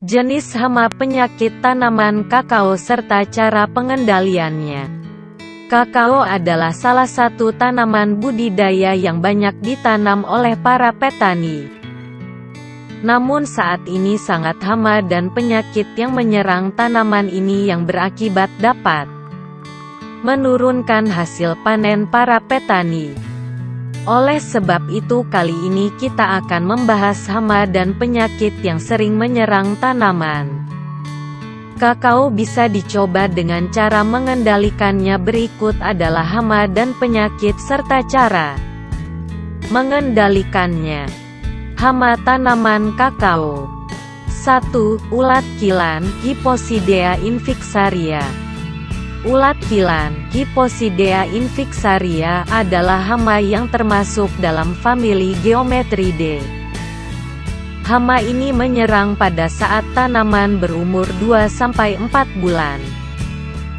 jenis hama penyakit tanaman kakao serta cara pengendaliannya. Kakao adalah salah satu tanaman budidaya yang banyak ditanam oleh para petani. Namun saat ini sangat hama dan penyakit yang menyerang tanaman ini yang berakibat dapat menurunkan hasil panen para petani. Oleh sebab itu kali ini kita akan membahas hama dan penyakit yang sering menyerang tanaman kakao. Bisa dicoba dengan cara mengendalikannya. Berikut adalah hama dan penyakit serta cara mengendalikannya. Hama tanaman kakao. 1. Ulat kilan, Hyposidea invixaria. Ulat kilan, Hyposidea invixaria, adalah hama yang termasuk dalam famili Geometridae. Hama ini menyerang pada saat tanaman berumur 2-4 bulan.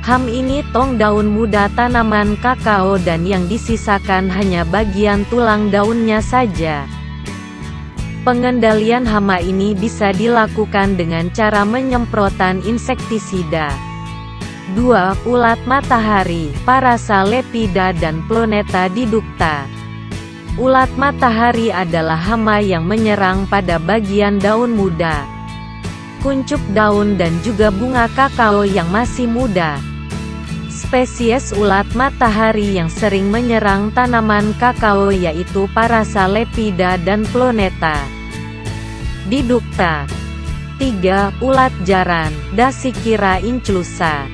Ham ini tong daun muda tanaman kakao dan yang disisakan hanya bagian tulang daunnya saja. Pengendalian hama ini bisa dilakukan dengan cara penyemprotan insektisida. 2. Ulat matahari, Parasa lepida dan Ploneta diducta. Ulat matahari adalah hama yang menyerang pada bagian daun muda, kuncup daun dan juga bunga kakao yang masih muda. Spesies ulat matahari yang sering menyerang tanaman kakao yaitu Parasa lepida dan Ploneta diducta. 3. Ulat jaran, Dasychira inclusa.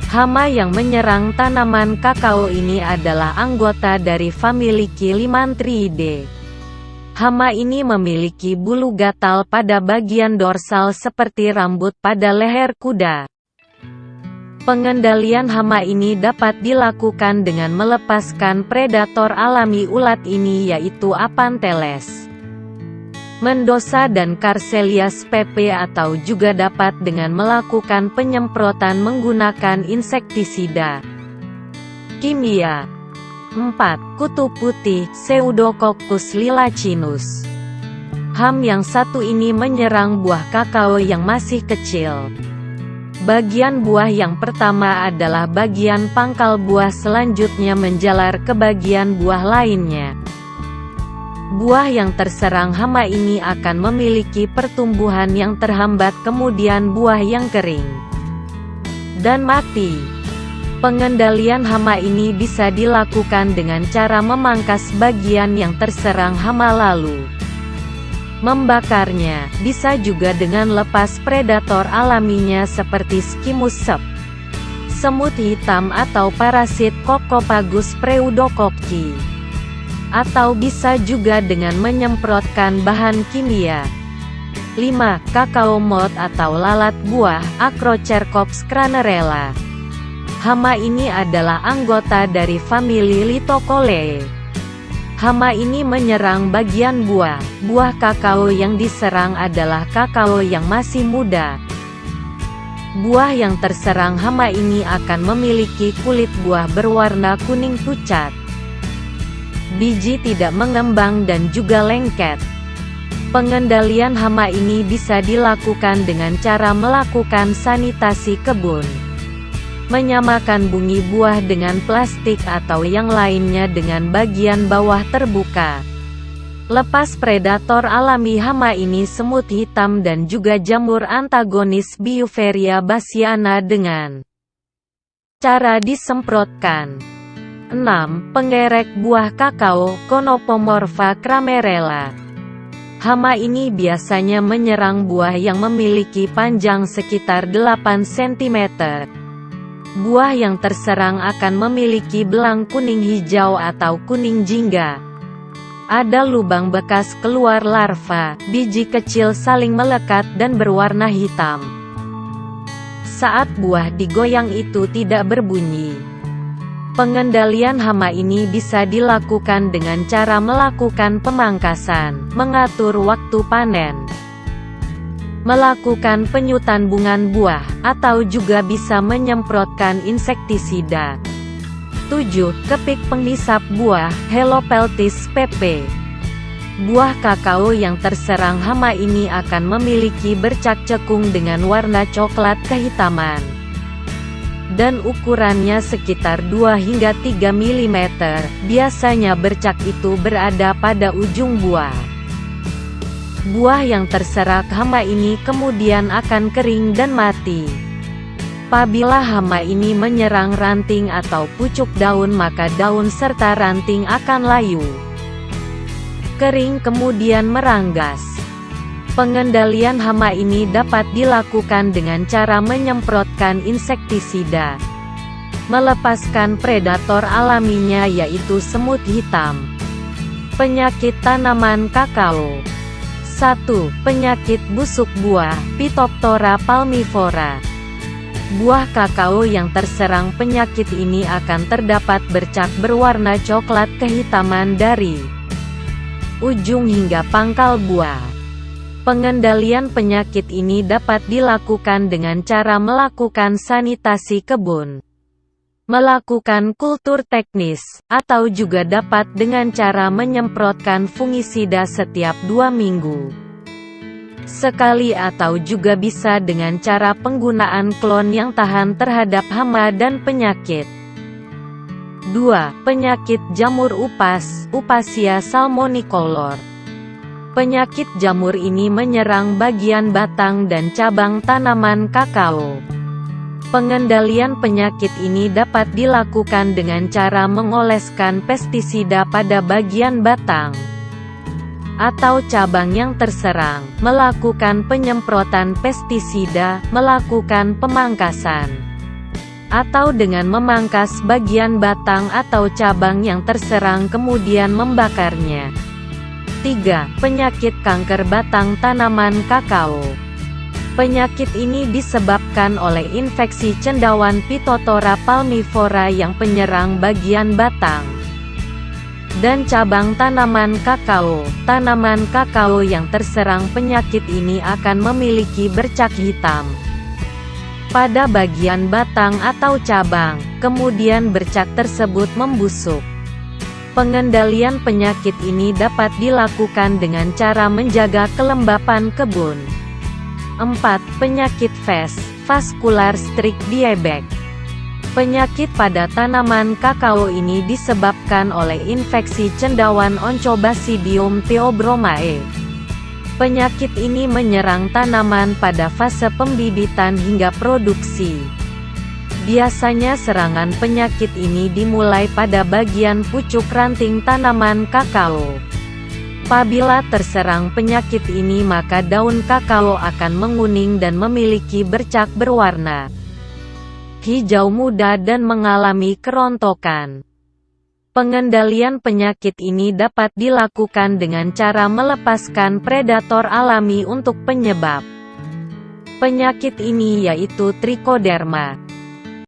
Hama yang menyerang tanaman kakao ini adalah anggota dari famili Kilimantriidae. Hama ini memiliki bulu gatal pada bagian dorsal seperti rambut pada leher kuda. Pengendalian hama ini dapat dilakukan dengan melepaskan predator alami ulat ini yaitu Aphanteles mendosa dan Karselia spp atau juga dapat dengan melakukan penyemprotan menggunakan insektisida kimia. 4. Kutu putih, Pseudococcus lilacinus. Ham yang satu ini menyerang buah kakao yang masih kecil. Bagian buah yang pertama adalah bagian pangkal buah, selanjutnya menjalar ke bagian buah lainnya. Buah yang terserang hama ini akan memiliki pertumbuhan yang terhambat, kemudian buah yang kering dan mati. Pengendalian hama ini bisa dilakukan dengan cara memangkas bagian yang terserang hama lalu membakarnya. Bisa juga dengan lepas predator alaminya seperti Schimus sep, semut hitam atau parasit Coccophagus pseudococci. Atau bisa juga dengan menyemprotkan bahan kimia. 5. Kakao moth atau lalat buah, Acrocercops cranerella. Hama ini adalah anggota dari famili Lithocoleae. Hama ini menyerang bagian buah. Buah kakao yang diserang adalah kakao yang masih muda. Buah yang terserang hama ini akan memiliki kulit buah berwarna kuning pucat. Biji tidak mengembang dan juga lengket. Pengendalian hama ini bisa dilakukan dengan cara melakukan sanitasi kebun, menyamakan bungi buah dengan plastik atau yang lainnya dengan bagian bawah terbuka. Lepas predator alami hama ini semut hitam dan juga jamur antagonis Biuveria bassiana dengan cara disemprotkan. 6. Pengerek buah kakao, Conopomorpha cramerella. Hama ini biasanya menyerang buah yang memiliki panjang sekitar 8 cm. Buah yang terserang akan memiliki belang kuning hijau atau kuning jingga. Ada lubang bekas keluar larva, biji kecil saling melekat dan berwarna hitam. Saat buah digoyang itu tidak berbunyi. Pengendalian hama ini bisa dilakukan dengan cara melakukan pemangkasan, mengatur waktu panen, melakukan penyutambungan buah, atau juga bisa menyemprotkan insektisida. 7. Kepik penghisap buah, Helopeltis pp. Buah kakao yang terserang hama ini akan memiliki bercak cekung dengan warna coklat kehitaman. Dan ukurannya sekitar 2 hingga 3 mm. Biasanya bercak itu berada pada ujung buah. Buah yang terserak hama ini kemudian akan kering dan mati. Apabila hama ini menyerang ranting atau pucuk daun, maka daun serta ranting akan layu, kering kemudian meranggas. Pengendalian hama ini dapat dilakukan dengan cara menyemprotkan insektisida, melepaskan predator alaminya yaitu semut hitam. Penyakit tanaman kakao. 1. Penyakit busuk buah, Phytophthora palmivora. Buah kakao yang terserang penyakit ini akan terdapat bercak berwarna coklat kehitaman dari ujung hingga pangkal buah. Pengendalian penyakit ini dapat dilakukan dengan cara melakukan sanitasi kebun, melakukan kultur teknis, atau juga dapat dengan cara menyemprotkan fungisida setiap 2 minggu sekali, atau juga bisa dengan cara penggunaan klon yang tahan terhadap hama dan penyakit. 2. Penyakit jamur upas, Upasia salmonicolor. Penyakit jamur ini menyerang bagian batang dan cabang tanaman kakao. Pengendalian penyakit ini dapat dilakukan dengan cara mengoleskan pestisida pada bagian batang atau cabang yang terserang, melakukan penyemprotan pestisida, melakukan pemangkasan, atau dengan memangkas bagian batang atau cabang yang terserang kemudian membakarnya. 3. Penyakit kanker batang tanaman kakao. Penyakit ini disebabkan oleh infeksi cendawan Phytophthora palmivora yang penyerang bagian batang dan cabang tanaman kakao. Tanaman kakao yang terserang penyakit ini akan memiliki bercak hitam pada bagian batang atau cabang, kemudian bercak tersebut membusuk. Pengendalian penyakit ini dapat dilakukan dengan cara menjaga kelembapan kebun. 4. Penyakit vascular streak dieback. Penyakit pada tanaman kakao ini disebabkan oleh infeksi cendawan Onchobasidium theobromaiae. Penyakit ini menyerang tanaman pada fase pembibitan hingga produksi. Biasanya serangan penyakit ini dimulai pada bagian pucuk ranting tanaman kakao. Apabila terserang penyakit ini, maka daun kakao akan menguning dan memiliki bercak berwarna hijau muda dan mengalami kerontokan. Pengendalian penyakit ini dapat dilakukan dengan cara melepaskan predator alami untuk penyebab penyakit ini yaitu Trichoderma.